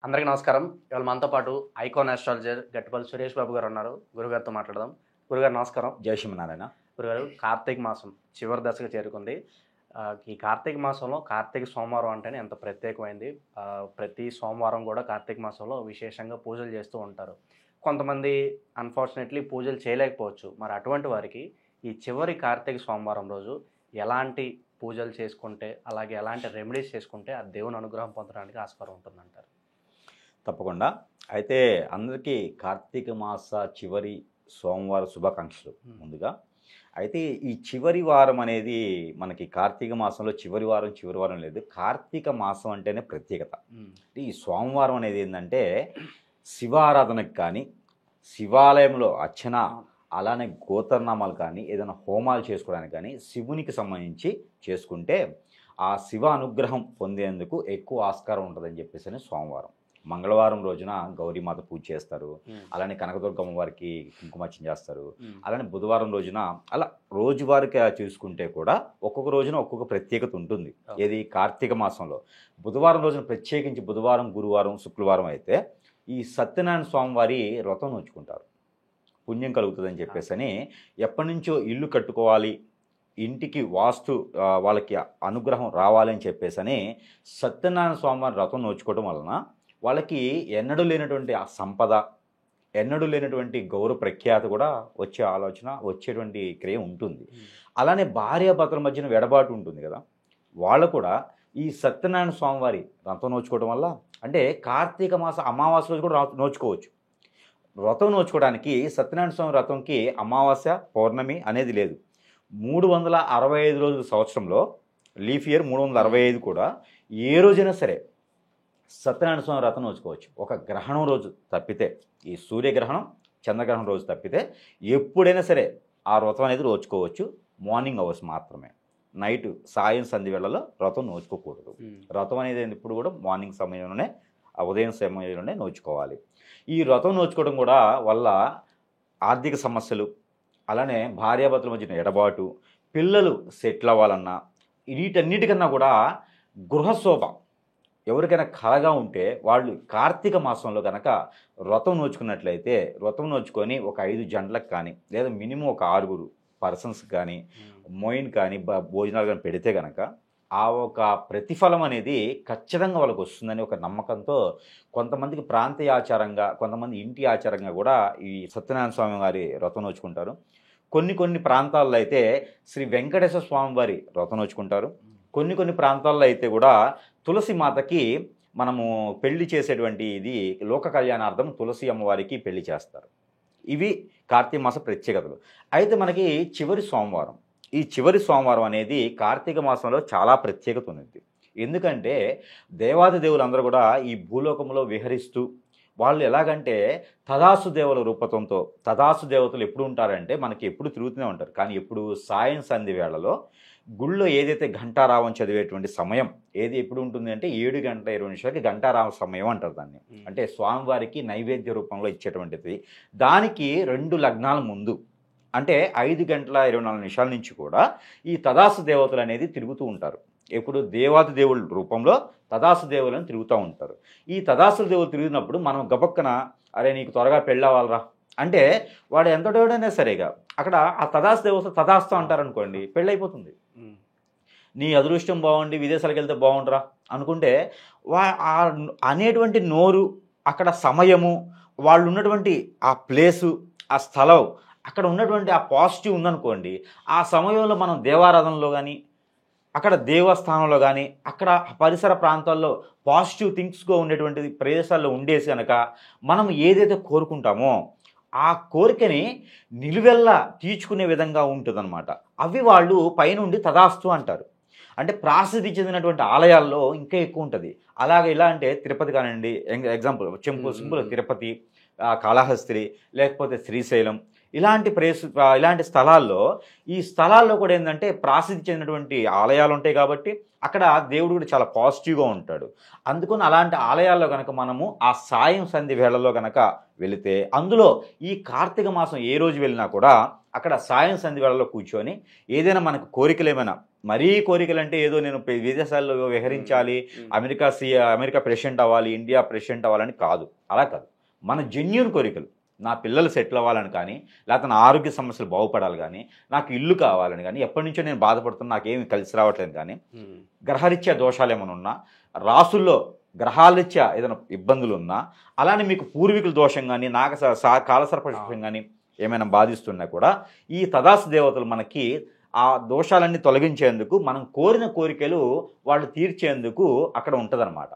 అందరికీ నమస్కారం. ఇవాళ మనతో పాటు ఐకాన్ ఆస్ట్రాలజర్ గట్టిపల్లి సురేష్ బాబు గారు ఉన్నారు. గురుగారితో మాట్లాడదాం. గురుగారు నమస్కారం. జై శ్రీమన్నారాయణ. గురుగారు, కార్తీక మాసం చివరి దశకు చేరుకుంది. ఈ కార్తీక మాసంలో కార్తీక సోమవారం అంటేనే ఎంత ప్రత్యేకమైంది. ప్రతి సోమవారం కూడా కార్తీక మాసంలో విశేషంగా పూజలు చేస్తూ ఉంటారు. కొంతమంది అన్ఫార్చునేట్లీ పూజలు చేయలేకపోవచ్చు. మరి అటువంటి వారికి ఈ చివరి కార్తీక సోమవారం రోజు ఎలాంటి పూజలు చేసుకుంటే, అలాగే ఎలాంటి రెమెడీస్ చేసుకుంటే ఆ దేవుని అనుగ్రహం పొందడానికి ఆస్కారం ఉంటుందంటారు? తప్పకుండా. అయితే అందరికీ కార్తీక మాస చివరి సోమవారం శుభాకాంక్షలు ముందుగా. అయితే ఈ చివరి వారం అనేది మనకి కార్తీక మాసంలో చివరి వారం లేదు. కార్తీక మాసం అంటేనే ప్రత్యేకత. ఈ సోమవారం అనేది ఏంటంటే శివారాధనకు కానీ, శివాలయంలో అర్చన, అలానే గోతర్నామాలు కానీ, ఏదైనా హోమాలు చేసుకోవడానికి కానీ శివునికి సంబంధించి చేసుకుంటే ఆ శివ అనుగ్రహం పొందేందుకు ఎక్కువ ఆస్కారం ఉంటుందని చెప్పేసి సోమవారం. మంగళవారం రోజున గౌరీమాత పూజ చేస్తారు. అలానే కనకదుర్గమ్మ వారికి కుంకుమార్చన చేస్తారు. అలానే బుధవారం రోజున అలా రోజువారీగా చూసుకుంటే కూడా ఒక్కొక్క రోజున ఒక్కొక్క ప్రత్యేకత ఉంటుంది. ఏది కార్తీక మాసంలో బుధవారం రోజున ప్రత్యేకించి బుధవారం, గురువారం, శుక్రవారం అయితే ఈ సత్యనారాయణ స్వామి వారి వ్రతం నోచుకుంటారు. పుణ్యం కలుగుతుందని చెప్పేసి ఎప్పటి నుంచో ఇల్లు కట్టుకోవాలి, ఇంటికి వాస్తు వాళ్ళకి అనుగ్రహం రావాలని చెప్పేసి సత్యనారాయణ స్వామి వారి వ్రతం నోచుకోవడం వలన వాళ్ళకి ఎన్నడూ లేనటువంటి ఆ సంపద, ఎన్నడూ లేనటువంటి గౌరవ ప్రఖ్యాతి కూడా వచ్చే ఆలోచన, వచ్చేటువంటి క్రియ ఉంటుంది. అలానే భార్యాభర్తల మధ్యన వెడబాటు ఉంటుంది కదా, వాళ్ళు కూడా ఈ సత్యనారాయణ స్వామి వారి వ్రతం నోచుకోవడం వల్ల, అంటే కార్తీక మాస అమావాస్య రోజు కూడా నోచుకోవచ్చు. వ్రతం నోచుకోవడానికి సత్యనారాయణ స్వామి వ్రతంకి అమావాస్య, పౌర్ణమి అనేది లేదు. 365 రోజుల సంవత్సరంలో లీఫ్ ఇయర్ 365 కూడా ఏ రోజైనా సరే సత్యనారాయణ స్వామి వ్రతం నోచుకోవచ్చు. ఒక గ్రహణం రోజు తప్పితే, ఈ సూర్యగ్రహణం, చంద్రగ్రహణం రోజు తప్పితే ఎప్పుడైనా సరే ఆ వ్రతం అనేది నోచుకోవచ్చు. మార్నింగ్ అవర్స్ మాత్రమే, నైట్ సాయం సంధి వేళలో వ్రతం నోచుకోకూడదు. వ్రతం అనేది ఇప్పుడు కూడా మార్నింగ్ సమయంలోనే, ఉదయం సమయంలోనే నోచుకోవాలి. ఈ వ్రతం నోచుకోవడం కూడా వల్ల ఆర్థిక సమస్యలు, అలానే భార్యాభర్తల మధ్యన ఎడబాటు, పిల్లలు సెటిల్ అవ్వాలన్నా, వీటన్నిటికన్నా కూడా గృహశోభ ఎవరికైనా కలగా ఉంటే వాళ్ళు కార్తీక మాసంలో కనుక వ్రతం నోచుకున్నట్లయితే, వ్రతం నోచుకొని ఒక 5 జంటలకు కానీ, లేదా మినిమం ఒక 6 పర్సన్స్ కానీ మోయిన్ కానీ భోజనాలు కానీ పెడితే కనుక ఆ ఒక ప్రతిఫలం అనేది ఖచ్చితంగా వాళ్ళకి వస్తుందని ఒక నమ్మకంతో కొంతమందికి ప్రాంతీయ ఆచారంగా, కొంతమంది ఇంటి ఆచారంగా కూడా ఈ సత్యనారాయణ స్వామి వారి వ్రతం నోచుకుంటారు. కొన్ని ప్రాంతాల్లో అయితే శ్రీ వెంకటేశ్వర స్వామి వారి వ్రతం నోచుకుంటారు. కొన్ని ప్రాంతాల్లో అయితే కూడా తులసి మాతకి మనము పెళ్లి చేసేటువంటి ఇది లోక కళ్యాణార్థం తులసి అమ్మవారికి పెళ్లి చేస్తారు. ఇవి కార్తీక మాస ప్రత్యేకతలు. అయితే మనకి చివరి సోమవారం, ఈ చివరి సోమవారం అనేది కార్తీక మాసంలో చాలా ప్రత్యేకత ఉంది. ఎందుకంటే దేవాది దేవులందరూ కూడా ఈ భూలోకంలో విహరిస్తూ, వాళ్ళు ఎలాగంటే తదాసు దేవుల రూపంతో, తదాసు దేవతలు ఎప్పుడు ఉంటారంటే మనకి ఎప్పుడు తిరుగుతూనే ఉంటారు. కానీ ఎప్పుడు సాయం సంధి వేళలో గుళ్ళో ఏదైతే ఘంటారావం చదివేటువంటి సమయం ఏది ఎప్పుడు ఉంటుంది అంటే 7:20 ఘంటారావ సమయం అంటారు దాన్ని. అంటే స్వామివారికి నైవేద్య రూపంలో ఇచ్చేటువంటిది. దానికి 2 లగ్నాల ముందు, అంటే 5:24 నుంచి కూడా ఈ తదాసు దేవతలు అనేది తిరుగుతూ ఉంటారు. ఎప్పుడు దేవాది దేవుళ్ళ రూపంలో తదాసు దేవులను తిరుగుతూ ఉంటారు. ఈ తదాసు దేవులు తిరిగినప్పుడు మనం గబక్కన అరే నీకు త్వరగా పెళ్ళవాలరా అంటే వాడు ఎంతటోడైనా సరేగా అక్కడ ఆ తదాసు దేవత తదాస్తు అంటారనుకోండి, పెళ్ళైపోతుంది. నీ అదృష్టం బాగుండి విదేశాలకు వెళ్తే బాగుండరా అనుకుంటే అనేటువంటి నోరు, అక్కడ సమయము, వాళ్ళు ఉన్నటువంటి ఆ ప్లేసు, ఆ స్థలం, అక్కడ ఉన్నటువంటి ఆ పాజిటివ్ ఉందనుకోండి, ఆ సమయంలో మనం దేవారాధనలో కానీ, అక్కడ దేవస్థానంలో కానీ, అక్కడ పరిసర ప్రాంతాల్లో పాజిటివ్ థింగ్స్గా ఉండేటువంటి ప్రదేశాల్లో ఉండేసి కనుక మనం ఏదైతే కోరుకుంటామో ఆ కోరికని నిలువెల్లా తీర్చుకునే విధంగా ఉంటుందన్నమాట. అవి వాళ్ళు పైనుండి తదాస్తు అంటారు. అంటే ప్రాసిద్ధి చెందినటువంటి ఆలయాల్లో ఇంకా ఎక్కువ ఉంటుంది. అలాగే ఇలా అంటే తిరుపతి కానివ్వండి, ఎగ్జాంపుల్ సింపుల్ తిరుపతి, కాళహస్తి, లేకపోతే శ్రీశైలం, ఇలాంటి స్థలాల్లో, ఈ స్థలాల్లో కూడా ఏంటంటే ప్రాసిద్ధి చెందినటువంటి ఆలయాలు ఉంటాయి కాబట్టి అక్కడ దేవుడు కూడా చాలా పాజిటివ్గా ఉంటాడు. అందుకని అలాంటి ఆలయాల్లో కనుక మనము ఆ సాయం సంధి వేళల్లో కనుక వెళితే, అందులో ఈ కార్తీక మాసం ఏ రోజు వెళ్ళినా కూడా అక్కడ సాయం సంధి వేళలో కూర్చొని ఏదైనా మనకు కోరికలు ఏమైనా, మరీ కోరికలు అంటే ఏదో నేను విదేశాల్లో విహరించాలి, అమెరికా ప్రెసిడెంట్ అవ్వాలి, ఇండియా ప్రెసిడెంట్ అవ్వాలని కాదు, అలా కాదు. మన జెన్యూన్ కోరికలు, నా పిల్లలు సెటిల్ అవ్వాలని కానీ, లేకపోతే నా ఆరోగ్య సమస్యలు బాగుపడాలి కానీ, నాకు ఇల్లు కావాలని కానీ, ఎప్పటి నుంచో నేను బాధపడుతున్నా నాకేమి కలిసి రావట్లేదు కానీ, గ్రహరీత్యా దోషాలు ఏమైనా ఉన్నా, రాసుల్లో గ్రహాలరీత్యా ఏదైనా ఇబ్బందులు ఉన్నా, అలానే మీకు పూర్వీకుల దోషం కానీ, కాలసర్ప దోషం కానీ ఏమైనా బాధిస్తున్నా కూడా ఈ తదాసు దేవతలు మనకి ఆ దోషాలన్నీ తొలగించేందుకు, మనం కోరిన కోరికలు వాళ్ళు తీర్చేందుకు అక్కడ ఉంటుందన్నమాట.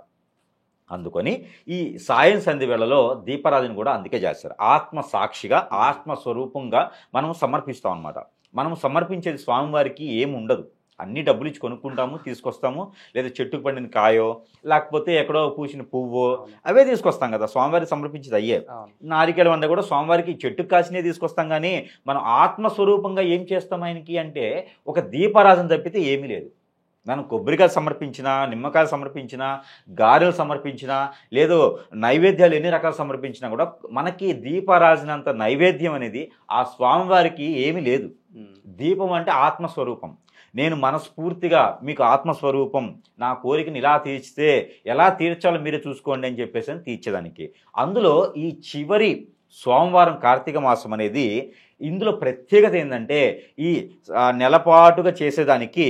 అందుకని ఈ సాయం సంధి వేళలో దీపారాధన కూడా అందుకే చేస్తారు. ఆత్మ సాక్షిగా, ఆత్మస్వరూపంగా మనం సమర్పిస్తాం అన్నమాట. మనం సమర్పించేది స్వామివారికి ఏమి ఉండదు, అన్ని డబ్బులు ఇచ్చి కొనుక్కుంటాము, తీసుకొస్తాము, లేదా చెట్టుకు పండిన కాయో, లేకపోతే ఎక్కడో పూసిన పువ్వో అవే తీసుకొస్తాం కదా. స్వామివారికి సమర్పించేది అయ్యే. నారికేళ వంద కూడా స్వామివారికి చెట్టుకు కాసినే తీసుకొస్తాం, కానీ మనం ఆత్మస్వరూపంగా ఏం చేస్తాం ఆయనకి అంటే ఒక దీపారాధన తప్పితే ఏమీ లేదు. మనం కొబ్బరికాయలు సమర్పించినా, నిమ్మకాయలు సమర్పించినా, గారెలు సమర్పించినా, లేదో నైవేద్యాలు ఎన్ని రకాలు సమర్పించినా కూడా మనకి దీపారాజనంత నైవేద్యం అనేది ఆ స్వామివారికి ఏమీ లేదు. దీపం అంటే ఆత్మస్వరూపం. నేను మనస్ఫూర్తిగా మీకు ఆత్మస్వరూపం, నా కోరికని ఇలా తీర్చితే ఎలా తీర్చాలో మీరే చూసుకోండి అని చెప్పేసి అని తీర్చేదానికి. అందులో ఈ చివరి సోమవారం కార్తీక మాసం అనేది ఇందులో ప్రత్యేకత ఏంటంటే, ఈ నెలపాటుగా చేసేదానికి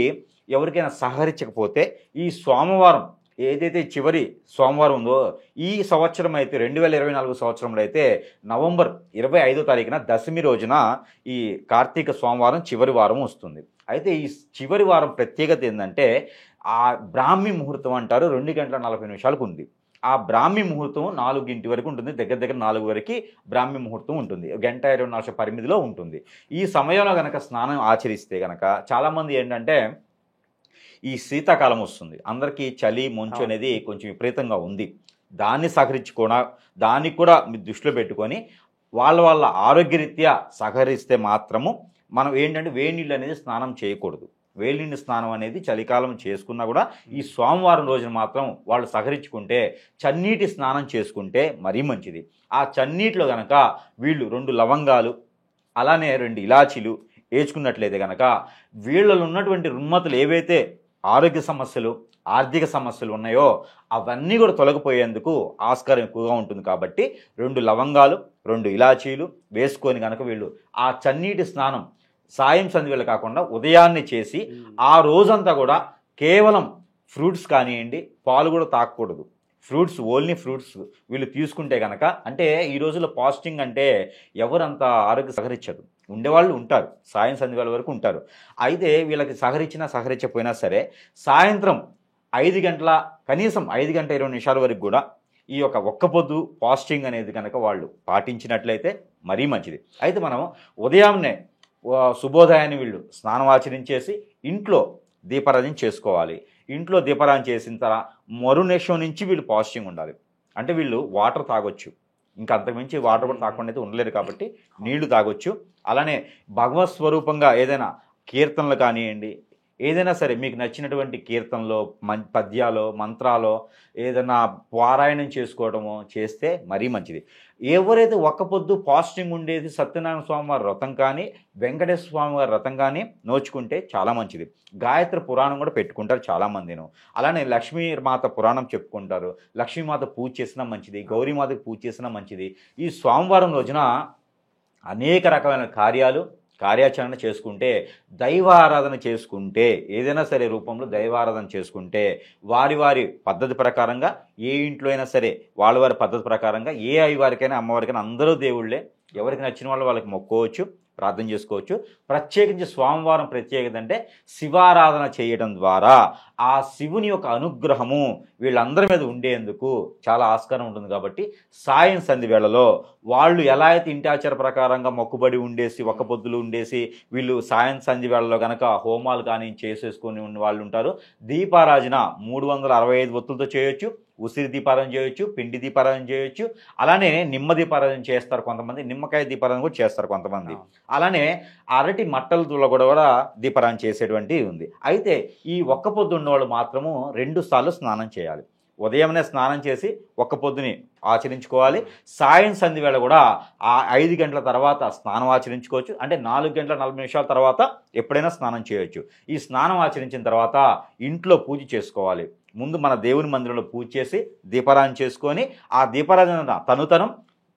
ఎవరికైనా సహకరించకపోతే ఈ సోమవారం ఏదైతే చివరి సోమవారం ఉందో, ఈ సంవత్సరం అయితే 2024 సంవత్సరంలో అయితే నవంబర్ 25వ తారీఖున దశమి రోజున ఈ కార్తీక సోమవారం చివరి వారం వస్తుంది. అయితే ఈ చివరి వారం ప్రత్యేకత ఏంటంటే, ఆ బ్రాహ్మీ ముహూర్తం అంటారు, 2:40 ఉంది. ఆ బ్రాహ్మీ ముహూర్తం 4 వరకు ఉంటుంది, దగ్గర దగ్గర 4 వరకు బ్రాహ్మీ ముహూర్తం ఉంటుంది, 1:24 పరిమితిలో ఉంటుంది. ఈ సమయంలో కనుక స్నానం ఆచరిస్తే కనుక చాలామంది ఏంటంటే, ఈ శీతాకాలం వస్తుంది, అందరికీ చలి మంచు అనేది కొంచెం విపరీతంగా ఉంది, దాన్ని సహకరించుకోవడం, దాన్ని కూడా మీరు దృష్టిలో పెట్టుకొని వాళ్ళ ఆరోగ్యరీత్యా సహకరిస్తే మాత్రము మనం ఏంటంటే వేడి నీళ్ళు అనేది స్నానం చేయకూడదు. వేడి నీళ్ళు స్నానం అనేది చలికాలం చేసుకున్నా కూడా ఈ సోమవారం రోజున మాత్రం వాళ్ళు సహకరించుకుంటే చన్నీటి స్నానం చేసుకుంటే మరీ మంచిది. ఆ చన్నీటిలో కనుక వీళ్ళు 2 లవంగాలు అలానే 2 ఇలాచీలు వేసుకున్నట్లయితే కనుక వీళ్ళలో ఉన్నటువంటి రుగ్మతలు ఏవైతే ఆరోగ్య సమస్యలు, ఆర్థిక సమస్యలు ఉన్నాయో అవన్నీ కూడా తొలగిపోయేందుకు ఆస్కారం ఎక్కువగా ఉంటుంది. కాబట్టి 2 లవంగాలు 2 ఇలాచీలు వేసుకొని కనుక వీళ్ళు ఆ చన్నీటి స్నానం సాయం సంధ్యవేళ కాకుండా ఉదయాన్నే చేసి ఆ రోజంతా కూడా కేవలం ఫ్రూట్స్ కానివ్వండి, పాలు కూడా తాగకూడదు, ఫ్రూట్స్, ఓన్లీ ఫ్రూట్స్ వీళ్ళు తీసుకుంటే కనుక, అంటే ఈ రోజుల్లో ఫాస్టింగ్ అంటే ఎవరంతా ఆరోగ్య సహకరించదు, ఉండేవాళ్ళు ఉంటారు, సాయం సంధ్యవేళ వరకు ఉంటారు. అయితే వీళ్ళకి సహకరించకపోయినా సరే సాయంత్రం 5 గంటల, కనీసం 5:20 వరకు కూడా ఈ యొక్క ఒక్క పొద్దు ఫాస్టింగ్ అనేది కనుక వాళ్ళు పాటించినట్లయితే మరీ మంచిది. అయితే మనం ఉదయాన్నే శుభోదయాన్ని వీళ్ళు స్నానం ఆచరించేసి ఇంట్లో దీపారాధన చేసుకోవాలి. ఇంట్లో దీపారాధన చేసిన తర్వాత మరునిషం నుంచి వీళ్ళు ఫాస్టింగ్ ఉండాలి. అంటే వీళ్ళు వాటర్ తాగొచ్చు, ఇంకా అంతకుమించి వాటర్ కూడా తాగకుండా అయితే ఉండలేరు కాబట్టి నీళ్లు తాగొచ్చు. అలానే భగవత్ స్వరూపంగా ఏదైనా కీర్తనలు కానివ్వండి, ఏదైనా సరే మీకు నచ్చినటువంటి కీర్తనలో, పద్యాలో, మంత్రాలో ఏదైనా పారాయణం చేసుకోవడమో చేస్తే మరీ మంచిది. ఎవరైతే ఒక్క పొద్దు ఫాస్టింగ్ ఉండేది సత్యనారాయణ స్వామి వారి వ్రతం కానీ, వెంకటేశ్వర స్వామి వారి వ్రతం కానీ నోచుకుంటే చాలా మంచిది. గాయత్రి పురాణం కూడా పెట్టుకుంటారు చాలామందిను. అలానే లక్ష్మీమాత పురాణం చెప్పుకుంటారు, లక్ష్మీమాత పూజ చేసినా మంచిది, గౌరీమాతకు పూజ చేసినా మంచిది. ఈ సోమవారం రోజున అనేక రకమైన కార్యాచరణ చేసుకుంటే, దైవారాధన చేసుకుంటే, ఏదైనా సరే రూపంలో దైవారాధన చేసుకుంటే వారి పద్ధతి ప్రకారంగా, ఏ ఇంట్లో అయినా సరే వాళ్ళ పద్ధతి ప్రకారంగా, ఏ అయ్యవారికైనా అమ్మవారికైనా అందరూ దేవుళ్ళే, ఎవరికి నచ్చిన వాళ్ళు వాళ్ళకి మొక్కోవచ్చు, ప్రార్థన చేసుకోవచ్చు. ప్రత్యేకించి సోమవారం ప్రత్యేకత అంటే శివారాధన చేయడం ద్వారా ఆ శివుని యొక్క అనుగ్రహము వీళ్ళందరి మీద ఉండేందుకు చాలా ఆస్కారం ఉంటుంది. కాబట్టి సాయం సంధి వేళలో వాళ్ళు ఎలా అయితే ఇంటాచార ప్రకారంగా మొక్కుబడి ఉండేసి ఒక్క పొద్దులు ఉండేసి వీళ్ళు సాయం సంధి వేళలో కనుక హోమాలు కానీ చేసేసుకొని ఉన్న వాళ్ళు ఉంటారు. దీపారాజన 365 ఒత్తులతో చేయొచ్చు, ఉసిరి దీపారాధన చేయొచ్చు, పిండి దీపారాధన చేయొచ్చు, అలానే నిమ్మ దీపారాధన చేస్తారు కొంతమంది, నిమ్మకాయ దీపారాధన కూడా చేస్తారు కొంతమంది, అలానే అరటి మట్టలతో కూడా దీపారాధన చేసేటువంటి ఉంది. అయితే ఈ ఒక్క పొద్దు ఉన్నవాళ్ళు మాత్రము 2 సార్లు స్నానం చేయాలి. ఉదయమే స్నానం చేసి ఒక్క పొద్దుని ఆచరించుకోవాలి. సాయం సంధి వేళ కూడా ఆ 5 గంటల తర్వాత స్నానం ఆచరించుకోవచ్చు. అంటే 4 గంటల 40 నిమిషాల తర్వాత ఎప్పుడైనా స్నానం చేయొచ్చు. ఈ స్నానం ఆచరించిన తర్వాత ఇంట్లో పూజ చేసుకోవాలి. ముందు మన దేవుని మందిరంలో పూజ చేసి దీపారాధన చేసుకొని ఆ దీపారాధన తను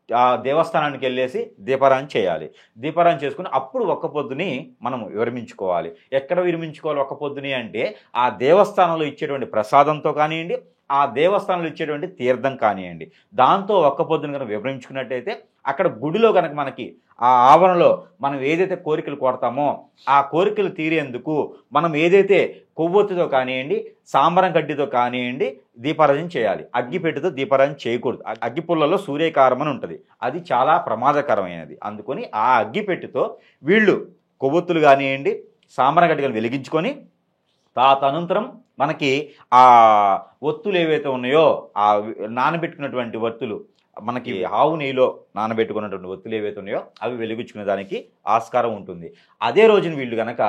ఆ దేవస్థానానికి వెళ్ళేసి దీపారాధన చేయాలి. దీపారాధన చేసుకుని అప్పుడు ఒక్క పొద్దుని మనం విరమించుకోవాలి. ఎక్కడ విరమించుకోవాలి ఒక్క పొద్దుని అంటే ఆ దేవస్థానంలో ఇచ్చేటువంటి ప్రసాదంతో కానివ్వండి, ఆ దేవస్థానంలో ఇచ్చేటువంటి తీర్థం కానివ్వండి, దాంతో ఒక్క పొద్దున కనుక వివరించుకున్నట్టయితే అక్కడ గుడిలో కనుక మనకి ఆ ఆవరణలో మనం ఏదైతే కోరికలు కోరతామో ఆ కోరికలు తీరేందుకు మనం ఏదైతే కొవ్వొత్తితో కానివ్వండి, సాంబ్రం గడ్డితో కానివ్వండి దీపారాధన చేయాలి. అగ్గిపెట్టెతో దీపారాధన చేయకూడదు. అగ్గిపుల్లలో సూర్యకారం అని ఉంటుంది, అది చాలా ప్రమాదకరమైనది. అందుకని ఆ అగ్గిపెట్టెతో వీళ్ళు కొవ్వొత్తులు కానివ్వండి, సాంబ్రం గడ్డిని వెలిగించుకొని తదనంతరం మనకి ఆ ఒత్తులు ఏవైతే ఉన్నాయో ఆ నానబెట్టుకున్నటువంటి ఒత్తులు, మనకి ఆవు నెయ్యిలో నానబెట్టుకున్నటువంటి ఒత్తులు ఏవైతే ఉన్నాయో అవి వెలిగించుకునే దానికి ఆస్కారం ఉంటుంది. అదే రోజున వీళ్ళు కనుక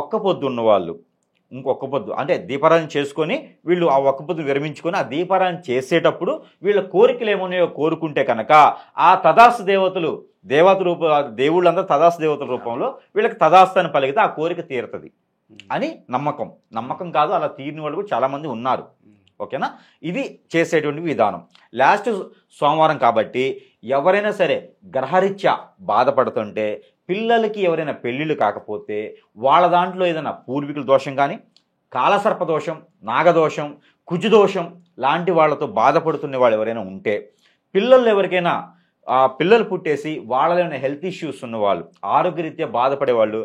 ఒక్క పొద్దు ఉన్నవాళ్ళు ఇంకొక పొద్దు అంటే దీపారాధన చేసుకొని వీళ్ళు ఆ ఒక్క పొద్దు విరమించుకొని ఆ దీపారాధన చేసేటప్పుడు వీళ్ళ కోరికలు ఏమున్నాయో కోరుకుంటే కనుక ఆ తదాస్తు దేవతలు దేవుళ్ళందరూ తదాస్తు దేవతల రూపంలో వీళ్ళకి తదాస్తు అని పలికితే ఆ కోరిక తీరుతుంది అని నమ్మకం కాదు, అలా తీరిన వాళ్ళు కూడా చాలామంది ఉన్నారు. ఓకేనా, ఇది చేసేటువంటి విధానం. లాస్ట్ సోమవారం కాబట్టి ఎవరైనా సరే గ్రహరీత్యా బాధపడుతుంటే, పిల్లలకి ఎవరైనా పెళ్ళిళ్ళు కాకపోతే, వాళ్ళ దాంట్లో ఏదైనా పూర్వీకుల దోషం కానీ, కాలసర్ప దోషం, నాగదోషం, కుజుదోషం లాంటి వాళ్ళతో బాధపడుతున్న వాళ్ళు ఎవరైనా ఉంటే, పిల్లలు ఎవరికైనా పిల్లలు పుట్టేసి వాళ్ళలో హెల్త్ ఇష్యూస్ ఉన్నవాళ్ళు, ఆరోగ్యరీత్యా బాధపడేవాళ్ళు,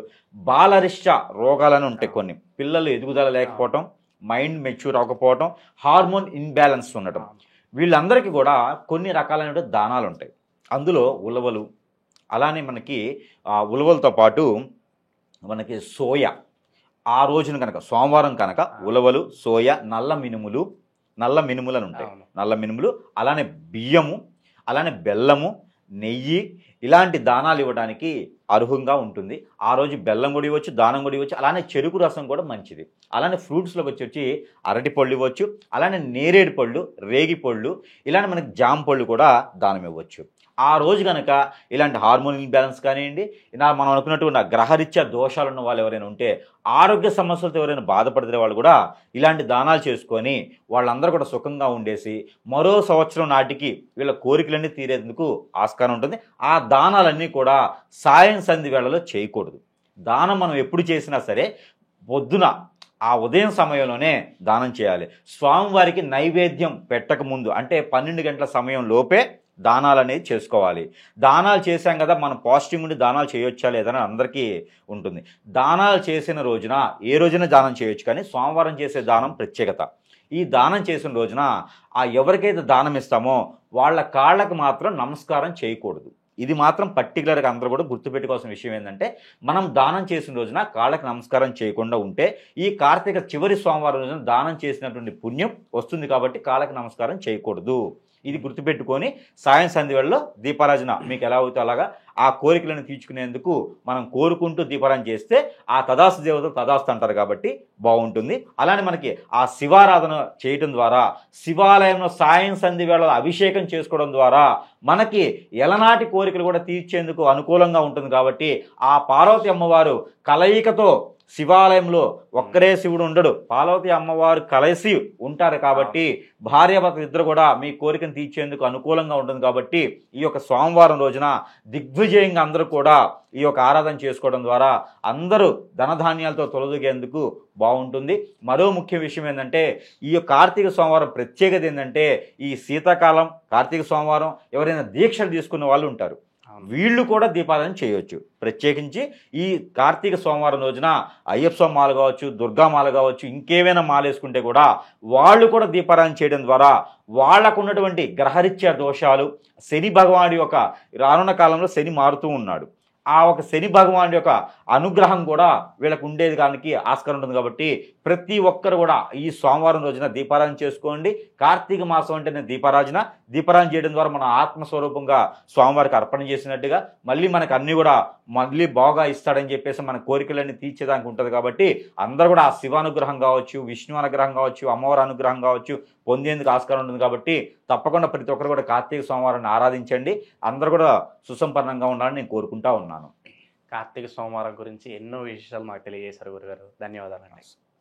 బాలరిష్ట రోగాలను ఉంటాయి కొన్ని, పిల్లలు ఎదుగుదల లేకపోవటం, మైండ్ మెచ్యూర్ అవ్వకపోవటం, హార్మోన్ ఇన్బ్యాలెన్స్ ఉండటం, వీళ్ళందరికీ కూడా కొన్ని రకాలైన దానాలు ఉంటాయి. అందులో ఉలవలు, అలానే మనకి ఉలవలతో పాటు మనకి సోయా, ఆ రోజున కనుక సోమవారం కనుక ఉలవలు, సోయా, నల్ల మినుములు అని ఉంటాయి, నల్ల మినుములు, అలానే బియ్యము, అలానే బెల్లము, నెయ్యి, ఇలాంటి దానాలు ఇవ్వడానికి అర్హంగా ఉంటుంది. ఆ రోజు బెల్లం కూడా ఇవ్వచ్చు, దానం కూడా ఇవ్వచ్చు. అలానే చెరుకు రసం కూడా మంచిది. అలానే ఫ్రూట్స్లోకి వచ్చి అరటి పళ్ళు ఇవ్వచ్చు, అలానే నేరేడు పళ్ళు, రేగి పళ్ళు, ఇలాంటి మనకి జామ పళ్ళు కూడా దానం ఇవ్వచ్చు. ఆ రోజు కనుక ఇలాంటి హార్మోన్ ఇంబ్యాలెన్స్ కానివ్వండి, ఇలా మనం అనుకున్నటువంటి గ్రహరీత్యా దోషాలు ఉన్న వాళ్ళు ఎవరైనా ఉంటే, ఆరోగ్య సమస్యలతో ఎవరైనా బాధపడితే వాళ్ళు కూడా ఇలాంటి దానాలు చేసుకొని వాళ్ళందరూ కూడా సుఖంగా ఉండేసి మరో సంవత్సరం నాటికి వీళ్ళ కోరికలన్నీ తీరేందుకు ఆస్కారం ఉంటుంది. ఆ దానాలన్నీ కూడా సాయం సంధి వేళలో చేయకూడదు. దానం మనం ఎప్పుడు చేసినా సరే పొద్దున ఆ ఉదయం సమయంలోనే దానం చేయాలి. స్వామివారికి నైవేద్యం పెట్టక ముందు అంటే 12 గంటల సమయం లోపే దానాలు అనేది చేసుకోవాలి. దానాలు చేశాం కదా, మనం పాజిటివ్ ఉండి దానాలు చేయొచ్చా లేదని అందరికీ ఉంటుంది. దానాలు చేసిన రోజున ఏ రోజున దానం చేయొచ్చు, కానీ సోమవారం చేసే దానం ప్రత్యేకత. ఈ దానం చేసిన రోజున ఎవరికైతే దానం ఇస్తామో వాళ్ళ కాళ్ళకు మాత్రం నమస్కారం చేయకూడదు. ఇది మాత్రం పర్టికులర్గా అందరూ కూడా గుర్తుపెట్టుకోవాల్సిన విషయం ఏంటంటే, మనం దానం చేసిన రోజున కాళ్ళకి నమస్కారం చేయకుండా ఉంటే ఈ కార్తీక చివరి సోమవారం రోజున దానం చేసినటువంటి పుణ్యం వస్తుంది. కాబట్టి కాళ్ళకి నమస్కారం చేయకూడదు. ఇది గుర్తుపెట్టుకొని సాయం సంధి వేళలో దీపారాధన మీకు ఎలా అవుతే అలాగా ఆ కోరికలను తీర్చుకునేందుకు మనం కోరుకుంటూ దీపారాధన చేస్తే ఆ తదాస్తు దేవతలు తదాస్తు అంటారు కాబట్టి బాగుంటుంది. అలానే మనకి ఆ శివారాధన చేయటం ద్వారా, శివాలయంలో సాయం సంధి వేళలో అభిషేకం చేసుకోవడం ద్వారా మనకి ఎలనాటి కోరికలు కూడా తీర్చేందుకు అనుకూలంగా ఉంటుంది. కాబట్టి ఆ పార్వతి అమ్మవారు కలయికతో శివాలయంలో ఒక్కరే శివుడు ఉండడు, పార్వతి అమ్మవారు కలిసి ఉంటారు. కాబట్టి భార్యాభర్తలు ఇద్దరు కూడా మీ కోరికను తీర్చేందుకు అనుకూలంగా ఉంటుంది. కాబట్టి ఈ యొక్క సోమవారం రోజున దిగ్విజయంగా అందరూ కూడా ఈ యొక్క ఆరాధన చేసుకోవడం ద్వారా అందరూ ధనధాన్యాలతో తొలదూగేందుకు బాగుంటుంది. మరో ముఖ్య విషయం ఏంటంటే, ఈ యొక్క కార్తీక సోమవారం ప్రత్యేకత ఏంటంటే, ఈ శీతాకాలం కార్తీక సోమవారం ఎవరైనా దీక్షలు తీసుకున్న వాళ్ళు ఉంటారు, వీళ్ళు కూడా దీపారాధన చేయొచ్చు. ప్రత్యేకించి ఈ కార్తీక సోమవారం రోజున అయ్యప్ప స్వామి మాల కావచ్చు, దుర్గామాల కావచ్చు, ఇంకేమైనా మాల వేసుకుంటే కూడా వాళ్ళు కూడా దీపారాధన చేయడం ద్వారా వాళ్ళకు ఉన్నటువంటి గ్రహరీత్యా దోషాలు, శని భగవానుడి యొక్క రానున్న కాలంలో శని మారుతూ ఉన్నాడు, ఆ ఒక శని భగవానుడి యొక్క అనుగ్రహం కూడా వీళ్ళకు ఉండేది దానికి ఆస్కారం ఉంటుంది. కాబట్టి ప్రతి ఒక్కరు కూడా ఈ సోమవారం రోజున దీపారాధన చేసుకోండి. కార్తీక మాసం అంటేనే దీపారాధన, దీపారాధన చేయడం ద్వారా మనం ఆత్మస్వరూపంగా స్వామివారికి అర్పణ చేసినట్టుగా మళ్ళీ మనకు అన్నీ కూడా మళ్ళీ బాగా ఇస్తాడని చెప్పేసి మన కోరికలన్నీ తీర్చేదానికి ఉంటుంది. కాబట్టి అందరూ కూడా ఆ శివానుగ్రహం కావచ్చు, విష్ణు అనుగ్రహం కావచ్చు, అమ్మవారి అనుగ్రహం కావచ్చు పొందేందుకు ఆస్కారం ఉంటుంది. కాబట్టి తప్పకుండా ప్రతి ఒక్కరు కూడా కార్తీక సోమవారాన్ని ఆరాధించండి. అందరూ కూడా సుసంపన్నంగా ఉండాలని నేను కోరుకుంటా ఉన్నాను. కార్తీక సోమవారం గురించి ఎన్నో విషయాలు మాకు తెలియజేశారు గురుగారు. ధన్యవాదాలు.